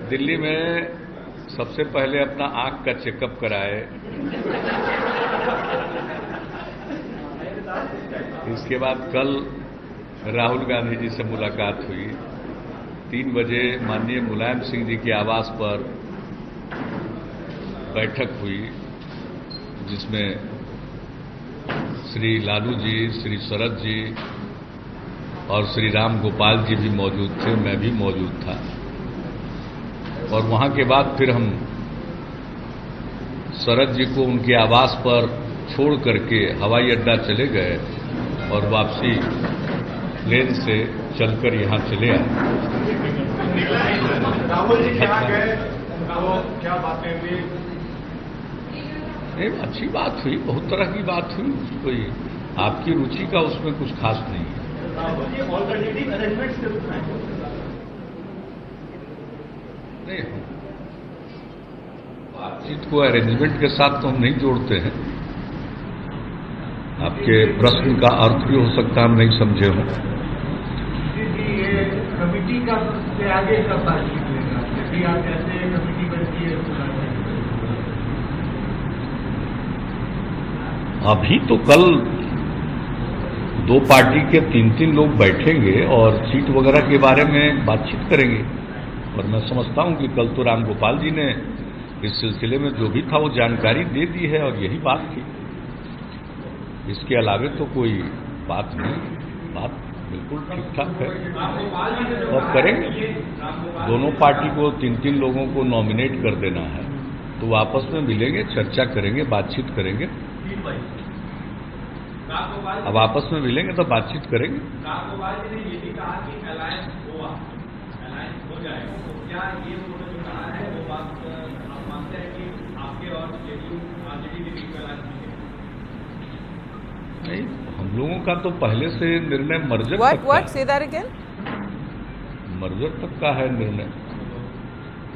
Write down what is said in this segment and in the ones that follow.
दिल्ली में सबसे पहले अपना आंख का चेकअप कराए, इसके बाद कल राहुल गांधी जी से मुलाकात हुई। 3 बजे माननीय मुलायम सिंह जी के आवास पर बैठक हुई, जिसमें श्री लालू जी, श्री शरद जी और श्री राम गोपाल जी भी मौजूद थे, मैं भी मौजूद था। और वहां के बाद फिर हम शरद जी को उनके आवास पर छोड़ करके हवाई अड्डा चले गए और वापसी प्लेन से चलकर यहां चले आए। राहुल जी कहाँ गए, क्या बातें हुई? अच्छी बात हुई, बहुत तरह की बात हुई, कोई आपकी रुचि का उसमें कुछ खास नहीं है। नहीं, बातचीत को अरेंजमेंट के साथ तो हम नहीं जोड़ते हैं। आपके प्रश्न का अर्थ भी हो सकता है हम नहीं समझे हों। कमिटी का से आगे कब बातचीत लेगा? यदि आप कहते हैं कमिटी बनती है, अभी तो कल 2 पार्टी के 3-3 लोग बैठेंगे और सीट वगैरह के बारे में बातचीत करेंगे। और मैं समझता हूं कि कल तो राम गोपाल जी ने इस सिलसिले में जो भी था वो जानकारी दे दी है और यही बात थी। इसके अलावे तो कोई बात नहीं, बात बिल्कुल ठीक ठाक है और करेंगे। दोनों पार्टी को 3-3 लोगों को नॉमिनेट कर देना है, तो वो आपस में मिलेंगे, चर्चा करेंगे, बातचीत करेंगे। अब आपस में मिलेंगे तो बातचीत करेंगे। रामगोपाल जी ने ये भी कहा कि अलायंस हो जाएगा, तो क्या ये उन्होंने जो कहा है वो बात आप मानते हैं कि आपके और जेडीयू आरजेडी के बीच में अलायंस नहीं, हम लोगों का तो पहले से निर्णय मर्जर तक का है निर्णय,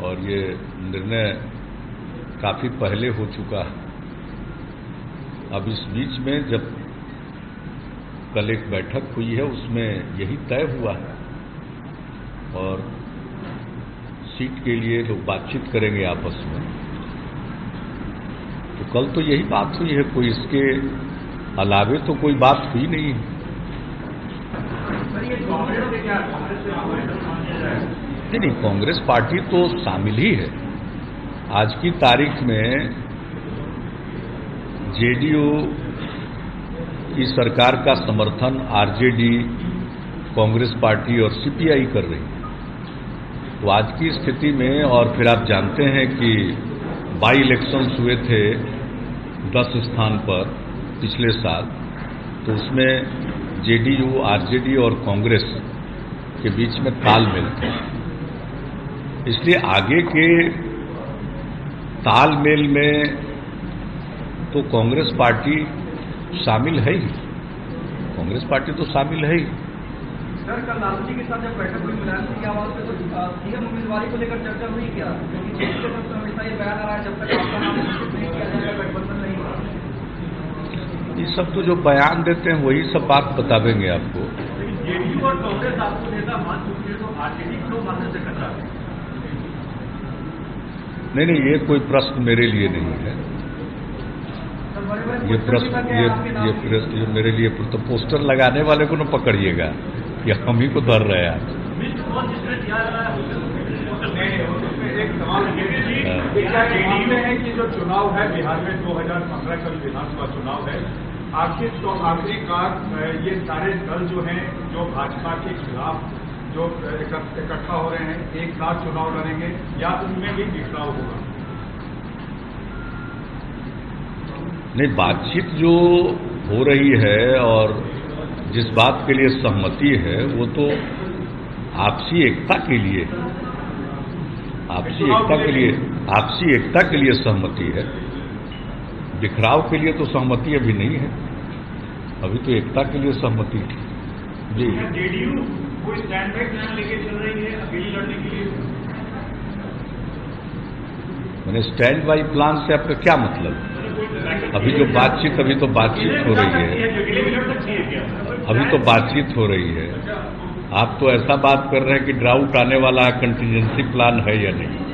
और ये निर्णय काफी पहले हो चुका है। अब इस बीच में जब कल एक बैठक हुई है उसमें यही तय हुआ है और सीट के लिए लोग बातचीत करेंगे आपस में। तो कल तो यही बात हुई है, कोई इसके अलावे तो कोई बात हुई नहीं है। नहीं, कांग्रेस पार्टी तो शामिल ही है। आज की तारीख में जेडीयू की सरकार का समर्थन आरजेडी, कांग्रेस पार्टी और सीपीआई कर रही है। तो आज की स्थिति में, और फिर आप जानते हैं कि बाई इलेक्शंस हुए थे 10 स्थान पर पिछले साल, तो उसमें जेडीयू, आरजेडी और कांग्रेस के बीच में तालमेल था। इसलिए आगे के तालमेल में तो कांग्रेस पार्टी शामिल है ही, कांग्रेस पार्टी तो शामिल है ही। सर, कल लालू जी के साथ जब बैठक हुई मुलायम सिंह की आवाज पे, तो सीएम उम्मीदवारी को लेकर चर्चा हुई क्या? क्योंकि जेडीयू के तरफ से हमेशा ये बयान आ रहा है जब तक आपका नाम घोषित नहीं किया जाएगा गठबंधन नहीं होगा। ये सब तो जो बयान देते हैं वही सब बात बतावेंगे आपको। जेडीयू और कांग्रेस आपको नेता मान चुकी है, तो आरजेडी क्यों मानने से कतरा है? नहीं, ये कोई प्रश्न मेरे लिए नहीं है। ये प्रश्न ये मेरे लिए तो पोस्टर लगाने वाले को न पकड़िएगा, ये हम ही को धर रहे हैं आज। जेडीयू में है कि जो चुनाव है बिहार में 2015 का विधानसभा चुनाव है, आखिरकार ये सारे दल जो हैं जो भाजपा के खिलाफ जो इकट्ठा हो रहे हैं, एक साथ चुनाव लड़ेंगे या उनमें भी बिखराव होगा? नहीं, बातचीत जो हो रही है और जिस बात के लिए सहमति है वो तो आपसी एकता के लिए, आपसी एकता के लिए सहमति है। बिखराव के लिए तो सहमति अभी नहीं है, अभी तो एकता के लिए सहमति है। जी, जेडीयू कोई स्टैंड बाय प्लान लेके चल रही है अकेली लड़ने के लिए? मैंने स्टैंड बाई प्लान से आपका क्या मतलब? अभी तो बातचीत हो रही है, अभी तो बातचीत हो रही है। आप तो ऐसा बात कर रहे हैं कि ड्राउट आने वाला है, कंटीजेंसी प्लान है या नहीं।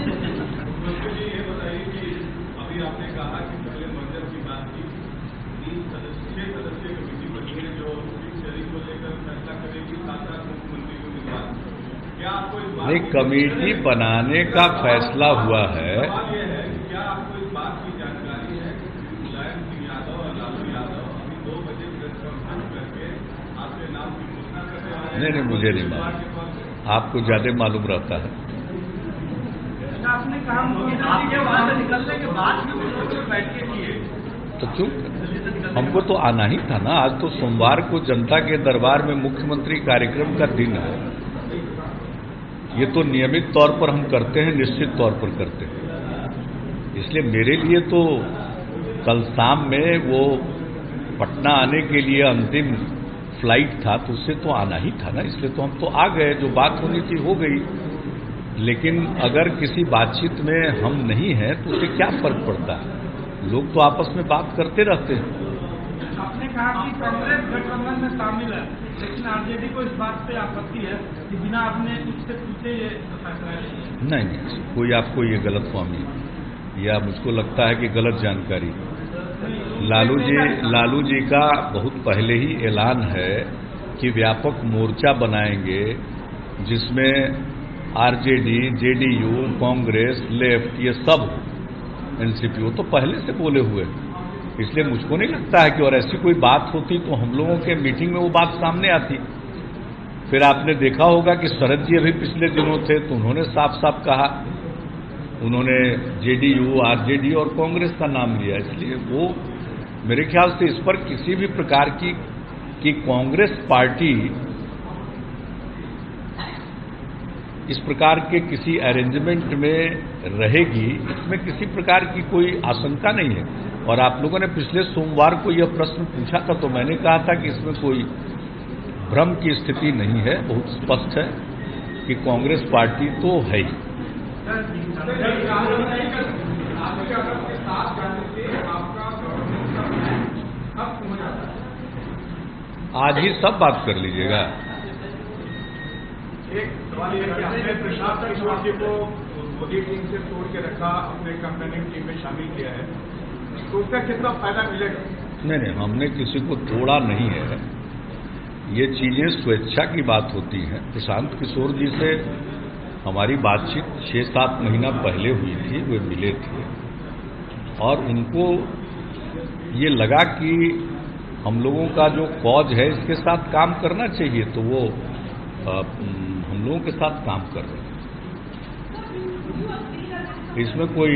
नहीं, कमेटी बनाने का फैसला हुआ है। क्या आपको इस बात की जानकारी है कि मुलायम सिंह यादव और लालू यादव अभी 2 बजे प्रेस कॉन्फ्रेंस करके आपके नाम की घोषणा करने वाले हैं? नहीं, मुझे नहीं मालूम, आपको ज्यादा मालूम रहता है। आपने कहा आपके वहां से निकलने के बाद भी बैठके किए तो क्यों, हमको तो आना ही था ना। आज तो सोमवार को जनता के दरबार में मुख्यमंत्री कार्यक्रम का दिन है। ये तो नियमित तौर पर हम करते हैं, निश्चित तौर पर करते हैं। इसलिए मेरे लिए तो कल शाम में वो पटना आने के लिए अंतिम फ्लाइट था, तो उससे तो आना ही था ना। इसलिए तो हम तो आ गए, जो बात होनी थी हो गई। लेकिन अगर किसी बातचीत में हम नहीं हैं तो उससे क्या फर्क पड़ता है? लोग तो आपस में बात करते रहते हैं। आपने कहा कि कांग्रेस गठबंधन में शामिल है, लेकिन आरजेडी को इस बात पे आपत्ति है कि बिना अपने उससे पूछे ये फैसला है। नहीं, कोई आपको ये गलतफहमी या मुझको लगता है कि गलत जानकारी। लालू जी का बहुत पहले ही ऐलान है कि व्यापक मोर्चा बनाएंगे जिसमें आरजेडी, जेडीयू, कांग्रेस, लेफ्ट, ये सब एनसीपी, तो पहले से बोले हुए। इसलिए मुझको नहीं लगता है कि और ऐसी कोई बात होती तो हम लोगों के मीटिंग में वो बात सामने आती। फिर आपने देखा होगा कि शरद जी अभी पिछले दिनों थे तो उन्होंने साफ साफ कहा, उन्होंने जेडीयू, आरजेडी और कांग्रेस का नाम लिया। इसलिए वो मेरे ख्याल से इस पर किसी भी प्रकार की कि कांग्रेस पार्टी इस प्रकार के किसी अरेंजमेंट में रहेगी, इसमें किसी प्रकार की कोई आशंका नहीं है। और आप लोगों ने पिछले सोमवार को यह प्रश्न पूछा था तो मैंने कहा था कि इसमें कोई भ्रम की स्थिति नहीं है, बहुत स्पष्ट है कि कांग्रेस पार्टी तो है ही। आज ही सब बात कर लीजिएगा। एक सवाल यह कि आपने प्रशांत किशोर जी को मोदी टीम से तोड़ के रखा, अपने कैंपेनिंग टीम में शामिल किया है, तो उसका कितना फायदा मिलेगा? नहीं, हमने किसी को तोड़ा नहीं है। ये चीजें स्वेच्छा की बात होती हैं। प्रशांत किशोर जी से हमारी बातचीत 6-7 महीना पहले हुई थी, वे मिले थे और उनको ये लगा कि हम लोगों का जो कॉज है इसके साथ काम करना चाहिए, तो वो हम लोगों के साथ काम कर रहे हैं। इसमें कोई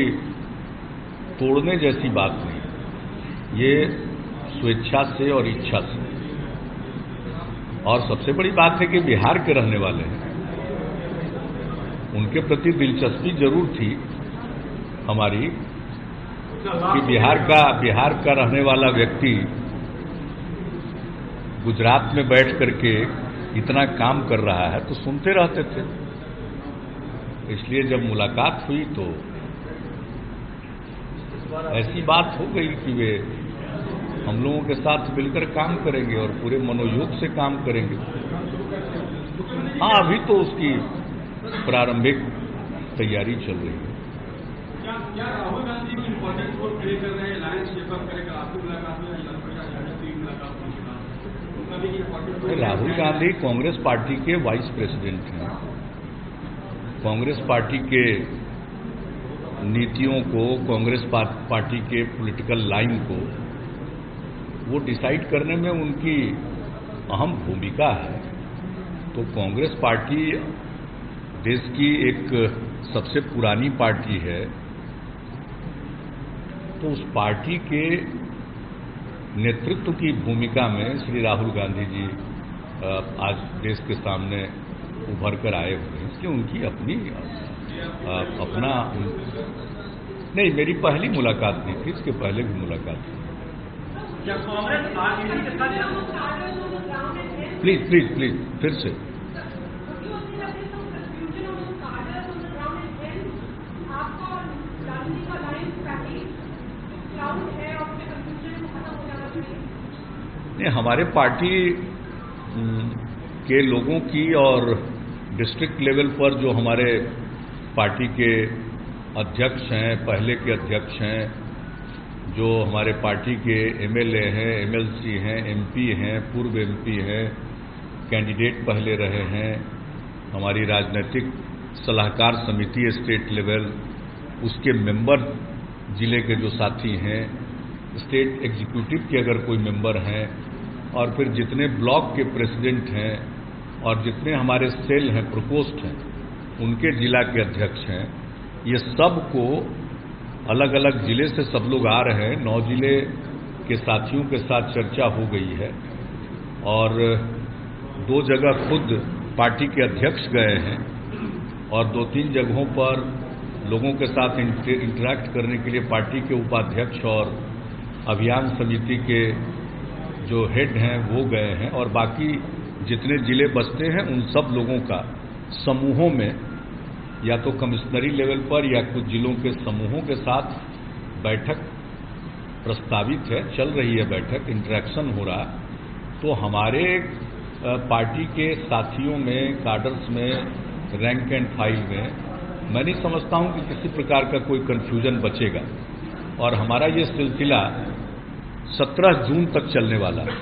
तोड़ने जैसी बात नहीं, ये स्वेच्छा से और इच्छा से। और सबसे बड़ी बात है कि बिहार के रहने वाले हैं, उनके प्रति दिलचस्पी जरूर थी हमारी कि बिहार का रहने वाला व्यक्ति गुजरात में बैठ करके इतना काम कर रहा है, तो सुनते रहते थे। इसलिए जब मुलाकात हुई तो ऐसी बात हो गई कि वे हम लोगों के साथ मिलकर काम करेंगे और पूरे मनोयोग से काम करेंगे। हाँ, अभी तो उसकी प्रारंभिक तैयारी चल रही है। क्या राहुल गांधी की इंपॉर्टेंट रोल प्ले कर रहे हैं? अलायंस शेपअप करेगा, आपकी मुलाकात में राहुल गांधी कांग्रेस पार्टी के वाइस प्रेसिडेंट हैं। कांग्रेस पार्टी के नीतियों को, कांग्रेस पार्टी के पॉलिटिकल लाइन को वो डिसाइड करने में उनकी अहम भूमिका है। तो कांग्रेस पार्टी देश की एक सबसे पुरानी पार्टी है, तो उस पार्टी के नेतृत्व की भूमिका में श्री राहुल गांधी जी आज देश के सामने उभर कर आए हुए हैं। इसलिए उनकी अपनी अपना नहीं, मेरी पहली मुलाकात नहीं थी, इसके पहले भी मुलाकात थी। प्लीज फिर से। नहीं, हमारे पार्टी के लोगों की और डिस्ट्रिक्ट लेवल पर जो हमारे पार्टी के अध्यक्ष हैं, पहले के अध्यक्ष हैं, जो हमारे पार्टी के एमएलए हैं, एमएलसी हैं, एमपी हैं, पूर्व एमपी हैं, कैंडिडेट पहले रहे हैं, हमारी राजनीतिक सलाहकार समिति स्टेट लेवल, उसके मेंबर जिले के जो साथी हैं, स्टेट एग्जीक्यूटिव के अगर कोई मेंबर हैं, और फिर जितने ब्लॉक के प्रेसिडेंट हैं और जितने हमारे सेल हैं, प्रकोष्ठ हैं, उनके जिला के अध्यक्ष हैं, ये सब को अलग अलग जिले से सब लोग आ रहे हैं। 9 जिले के साथियों के साथ चर्चा हो गई है और 2 जगह खुद पार्टी के अध्यक्ष गए हैं और 2-3 जगहों पर लोगों के साथ इंटरैक्ट करने के लिए पार्टी के उपाध्यक्ष और अभियान समिति के जो हेड हैं वो गए हैं, और बाकी जितने जिले बचते हैं उन सब लोगों का समूहों में या तो कमिश्नरी लेवल पर या कुछ जिलों के समूहों के साथ बैठक प्रस्तावित है, चल रही है बैठक, इंटरेक्शन हो रहा। तो हमारे पार्टी के साथियों में, काडर्स में, रैंक एंड फाइल में मैं नहीं समझता हूं कि किसी प्रकार का कोई कन्फ्यूजन बचेगा। और हमारा ये सिलसिला 17 जून तक चलने वाला है।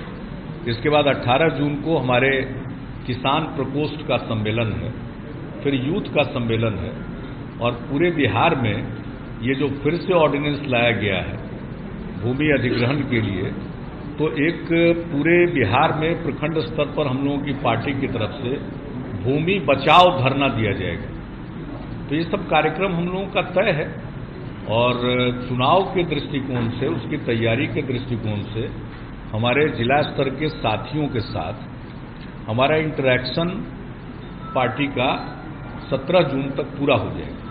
इसके बाद 18 जून को हमारे किसान प्रकोष्ठ का सम्मेलन है, फिर यूथ का सम्मेलन है, और पूरे बिहार में ये जो फिर से ऑर्डिनेंस लाया गया है भूमि अधिग्रहण के लिए, तो एक पूरे बिहार में प्रखंड स्तर पर हम लोगों की पार्टी की तरफ से भूमि बचाओ धरना दिया जाएगा। तो ये सब कार्यक्रम हम लोगों का तय है, और चुनाव के दृष्टिकोण से, उसकी तैयारी के दृष्टिकोण से हमारे जिला स्तर के साथियों के साथ हमारा इंटरैक्शन पार्टी का 17 जून तक पूरा हो जाएगा।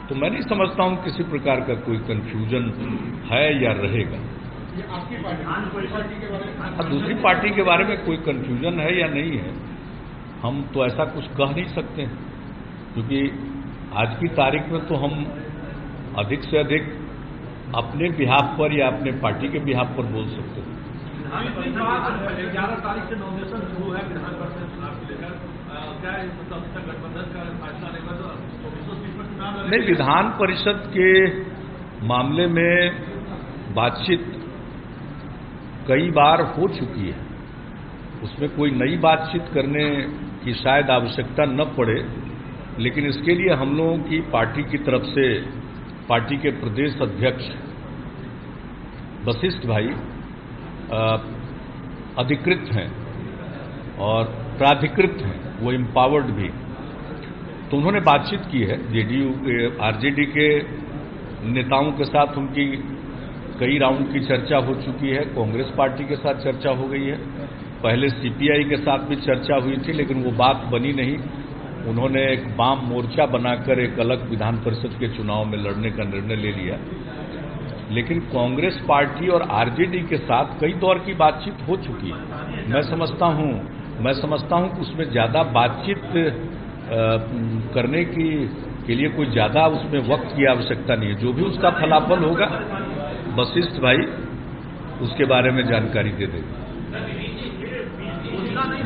तो मैं नहीं समझता हूं किसी प्रकार का कोई कंफ्यूजन है या रहेगा। दूसरी पार्टी के बारे में कोई कंफ्यूजन है या नहीं है, हम तो ऐसा कुछ कह नहीं सकते हैं, क्योंकि आज की तारीख में तो हम अधिक से अधिक अपने बिहाफ पर या अपने पार्टी के बिहाफ पर बोल सकते हैं। 11 तारीख से नॉमिनेशन शुरू है विधान परिषद चुनाव को लेकर, क्या गठबंधन का फैसला रहेगा? तो 24 सीट पर चुनाव नहीं, विधान परिषद के मामले में बातचीत कई बार हो चुकी है, उसमें कोई नई बातचीत करने की शायद आवश्यकता न पड़े, लेकिन इसके लिए हम लोगों की पार्टी की तरफ से पार्टी के प्रदेश अध्यक्ष वशिष्ठ भाई अधिकृत हैं और प्राधिकृत हैं, वो एम्पावर्ड भी, तो उन्होंने बातचीत की है। जेडीयू के, आरजेडी के नेताओं के साथ उनकी कई राउंड की चर्चा हो चुकी है, कांग्रेस पार्टी के साथ चर्चा हो गई है, पहले सीपीआई के साथ भी चर्चा हुई थी, लेकिन वो बात बनी नहीं। उन्होंने एक वाम मोर्चा बनाकर एक अलग विधान परिषद के चुनाव में लड़ने का निर्णय ले लिया। लेकिन कांग्रेस पार्टी और आरजेडी के साथ कई दौर की बातचीत हो चुकी है। मैं समझता हूं कि उसमें ज्यादा बातचीत करने के लिए कोई ज्यादा उसमें वक्त की आवश्यकता नहीं है। जो भी उसका फलाफल होगा वशिष्ठ भाई उसके बारे में जानकारी दे देंगे।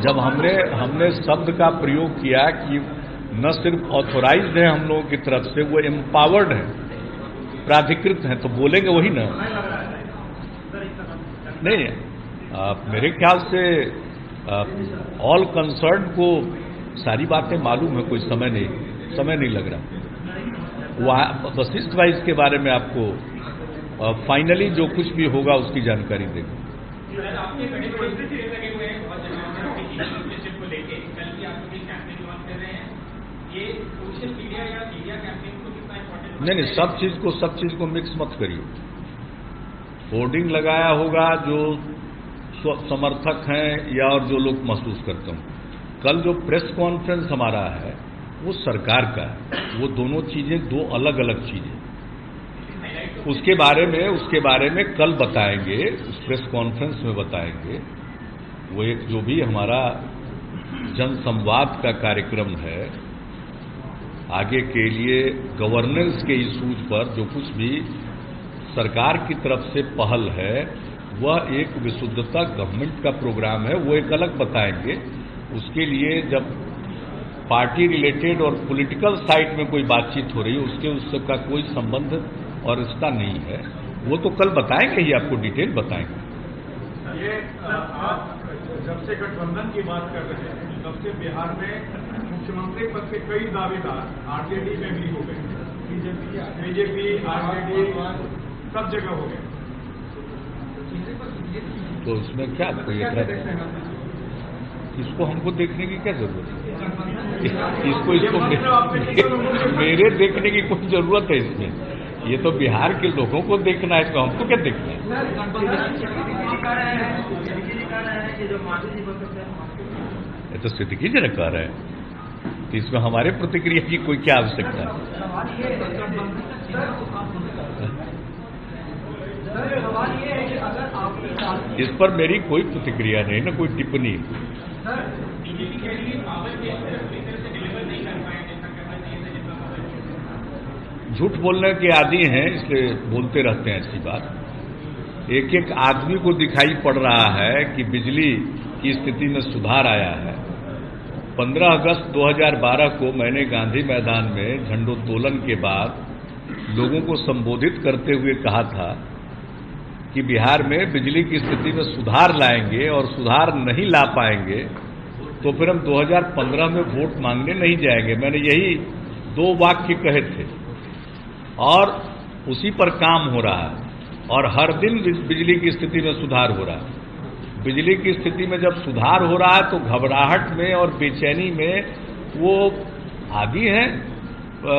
जब हमने शब्द का प्रयोग किया कि न सिर्फ ऑथोराइज्ड है हम लोगों की तरफ से, वो एम्पावर्ड है, प्राधिकृत हैं, तो बोलेंगे वही ना। नहीं, मेरे ख्याल से ऑल कंसर्न को सारी बातें मालूम है, कोई समय नहीं लग रहा। वशिष्ठ भाई इसके बारे में आपको फाइनली जो कुछ भी होगा उसकी जानकारी देंगे। नहीं, सब चीज को मिक्स मत करिए। होर्डिंग लगाया होगा जो समर्थक हैं या और जो लोग महसूस करते हैं। कल जो प्रेस कॉन्फ्रेंस हमारा है वो सरकार का है, वो दोनों चीजें दो अलग अलग चीजें। उसके बारे में कल बताएंगे, उस प्रेस कॉन्फ्रेंस में बताएंगे। वो एक जो भी हमारा जन संवाद का कार्यक्रम है, आगे के लिए गवर्नेंस के इशूज पर जो कुछ भी सरकार की तरफ से पहल है, वह एक विशुद्धता गवर्नमेंट का प्रोग्राम है, वो एक अलग बताएंगे। उसके लिए जब पार्टी रिलेटेड और पॉलिटिकल साइड में कोई बातचीत हो रही है उसके का कोई संबंध और रिश्ता नहीं है। वो तो कल बताएंगे ही, आपको डिटेल बताएंगे। ये आप जब से गठबंधन की बात कर रहे हैं तब से बिहार में मुख्यमंत्री पद के कई दावेदार आरजेडी में भी हो गए, बीजेपी आरजेडी सब जगह हो गए। तो उसमें क्या कोई इसको हमको देखने की क्या जरूरत है? इसको मेरे देखने की कोई जरूरत है इसमें? ये तो बिहार के लोगों को देखना है, तो हमको क्या देखना है? ये तो सिद्दीकी जी ने कह रहे हैं, तो इसमें हमारे प्रतिक्रिया की कोई क्या आवश्यकता है? इस पर मेरी कोई प्रतिक्रिया नहीं, ना कोई टिप्पणी। झूठ बोलने के आदी हैं, इसलिए बोलते रहते हैं ऐसी बात। एक एक आदमी को दिखाई पड़ रहा है कि बिजली की स्थिति में सुधार आया है। 15 अगस्त 2012 को मैंने गांधी मैदान में झंडोत्तोलन के बाद लोगों को संबोधित करते हुए कहा था कि बिहार में बिजली की स्थिति में सुधार लाएंगे, और सुधार नहीं ला पाएंगे तो फिर हम 2015 में वोट मांगने नहीं जाएंगे। मैंने यही 2 वाक्य कहे थे, और उसी पर काम हो रहा है। और हर दिन बिजली की स्थिति में सुधार हो रहा है। बिजली की स्थिति में जब सुधार हो रहा है तो घबराहट में और बेचैनी में वो आदी हैं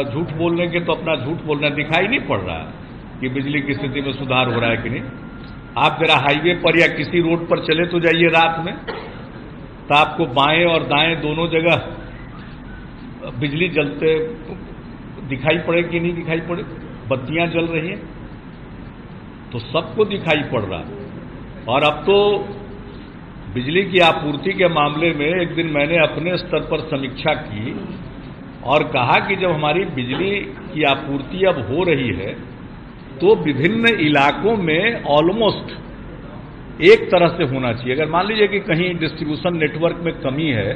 झूठ बोलने के, तो अपना झूठ बोलना दिखाई नहीं पड़ रहा है कि बिजली की स्थिति में सुधार हो रहा है कि नहीं। आप जरा हाईवे पर या किसी रोड पर चले तो जाइए रात में, तो आपको बाएं और दाएं दोनों जगह बिजली जलते दिखाई पड़े कि नहीं दिखाई पड़े? बत्तियां जल रही हैं, तो सबको दिखाई पड़ रहा है। और अब तो बिजली की आपूर्ति के मामले में एक दिन मैंने अपने स्तर पर समीक्षा की और कहा कि जब हमारी बिजली की आपूर्ति अब हो रही है तो विभिन्न इलाकों में ऑलमोस्ट एक तरह से होना चाहिए। अगर मान लीजिए कि कहीं डिस्ट्रीब्यूशन नेटवर्क में कमी है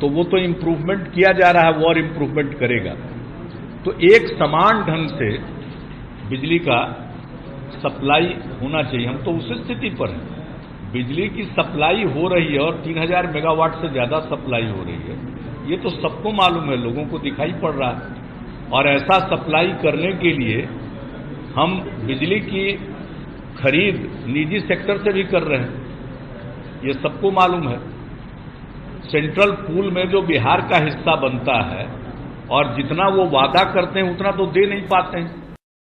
तो वो तो इम्प्रूवमेंट किया जा रहा है, वो और इम्प्रूवमेंट करेगा। तो एक समान ढंग से बिजली का सप्लाई होना चाहिए। हम तो उस स्थिति पर हैं, बिजली की सप्लाई हो रही है और 3000 मेगावाट से ज्यादा सप्लाई हो रही है। ये तो सबको मालूम है, लोगों को दिखाई पड़ रहा है। और ऐसा सप्लाई करने के लिए हम बिजली की खरीद निजी सेक्टर से भी कर रहे हैं, ये सबको मालूम है। सेंट्रल पूल में जो बिहार का हिस्सा बनता है और जितना वो वादा करते हैं उतना तो दे नहीं पाते हैं।